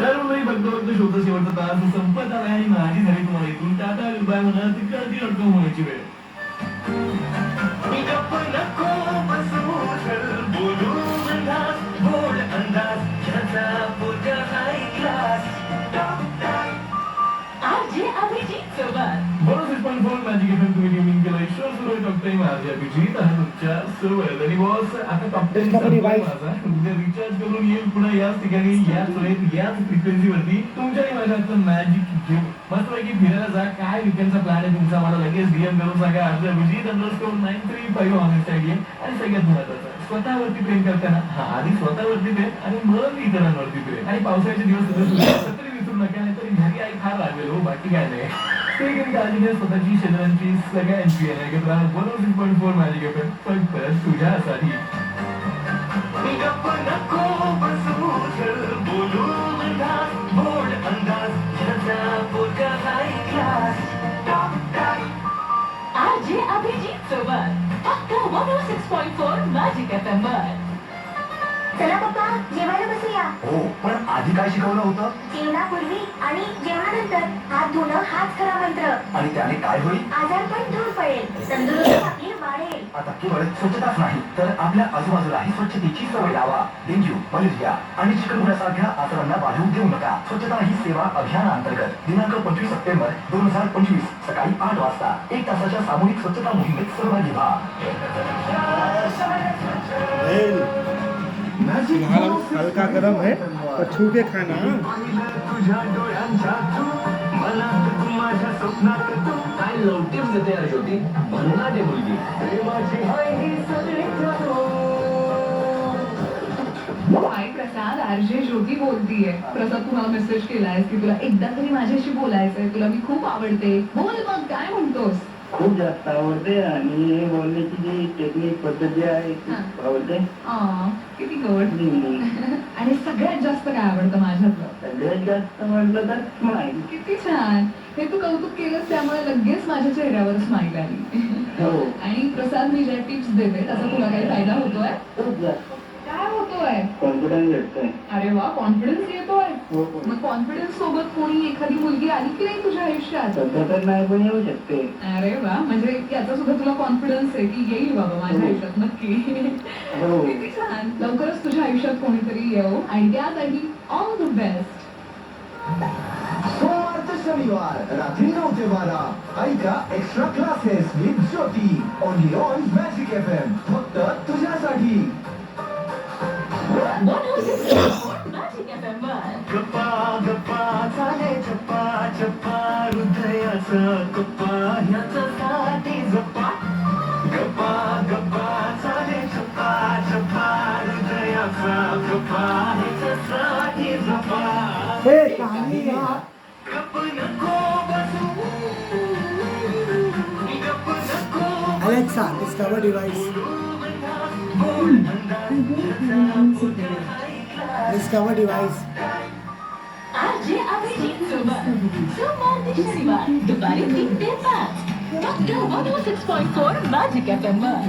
तर मी बघतो शोध शेवटचा तास संपत आला आणि माझी झाली तुम्हाला इथून टाटा बाय म्हणत कधी अडकम होण्याची वेळ. मॅजिक एफएम तुम्ही ट्यूनिंग केलं ईश्वर सुरू टॉकटाईम माझ्या अभिजित आणि तुमच्या सर्व आणि बॉस आता टॉकटाईम माझा उद्या रिचार्ज करून येईल पुन्हा याच ठिकाणी याच वेळेत याच फ्रिक्वेन्सीवरती तुमच्या माझ्या मॅजिक घेऊन मस्तपैकी फिरायला जा. काय विकेंडचा प्लॅन आहे तुमचा मला लगेच डीएम करून सांगा. अर्ज अभिजित _935 ऑनेस्ट आयडी आणि सगळ्यात महत्वाचं स्वतःवरती प्रेम करताना आधी स्वतःवरती प्रेम आणि मग इतरांवरती प्रेम. आणि पावसाळ्याचे दिवस तरी विसरू नका नाही तरी घरी आई फार लागेल हो बाकी काय नाही. काळजी घ्या स्वतःची शेजाऱ्यांची सगळ्यांची एकत्र 106.4 मॅजिक एफएम फक्त तुझ्यासाठी. आरजे अभिजित सोबत फक्त 106.4 मॅजिक एफएम वर. चला पप्पा जेवायला बसूया. हो पण आधी काय शिकवलं होतं? जेवणापूर्वी आणि जेवणानंतर हात धुणं हाच खरा मंत्र. आणि त्याने काय होईल? आजार पण दूर पडेल, तंदुरुस्ती आपली वाढेल. आता केवळ स्वच्छताच नाही तर आपल्या आजूबाजूलाही स्वच्छतेची सवय लावा. डेंग्यू, मलेरिया आणि चिकनगुन्ह्यासारख्या आजारांना वाढू देऊ नका. स्वच्छता ही सेवा अभियानाअंतर्गत दिनांक 25 सप्टेंबर 2025 सकाळी 8 वाजता 1 तासाच्या सामूहिक स्वच्छता मोहिमेत सहभागी व्हा. हल्का गरम है पर छू के खाना. काय लवटीच देते यार ज्योती भन्नाटे मुलगी. हाय प्रसाद, आरजे ज्योती बोलतीये. प्रसाद तू मला मेसेज केलायस की तुला एकदा तरी माझ्याशी बोलायचंय, तुला मी खूप आवडते. बोल मग काय म्हणतोस? खूप जास्त आवडते आणि बोलण्याची जी टेक्निक पद्धती आहे ती आवडते. किती गवड. आणि सगळ्यात जास्त काय आवडतं माझ्यातलं? सगळ्यात जास्त म्हटलं तर स्माईल. किती छान. हे तू कौतुक केलंस त्यामुळे लगेच माझ्या चेहऱ्यावर स्माईल आली. हो आणि प्रसाद मी ज्या टिप्स देते त्याचा तुला काही फायदा होतोय? खूप जास्त काय होतोय? कॉन्फिडन्स भेटतोय. अरे वा, कॉन्फिडन्स येतोय. हो मग कॉन्फिडन्स सोबत कोणी एखादी मुलगी आली की नाही तुझ्या आयुष्यात? सध्या तर नाही पण येऊ शकते. अरे वा, म्हणजे याचा सुद्धा तुला कॉन्फिडन्स आहे की येईल बाबा माझ्या आयुष्यात नक्की. हो किती छान. लवकरच तुझ्या आयुष्यात कोणीतरी येऊ आणि त्यासाठी ऑल द बेस्ट. सोमवार ते शनिवार रात्री 9 ते 12 ऐका extra classes with Jyoti only on magic FM फक्त तुझ्यासाठी. 106.4 मॅजिक एफएम वर. गप्पा गप्पा चाले चप्पा चप्पा हृदयाचं गप्पा ह्याच्यासाठी जप्पा. गप्पा गप्पा चाले चप्पा चप्पा हृदयाचा गप्पा ह्याच्यासाठी जप्पा. गप्प नको बसू गप्प नको Alexa, discover device. Discover device. RJ Abhijit सोबत सोमवार ते शनिवार दुपारी 3 ते 5 फक्त 106.4 मॅजिक एफएम वर.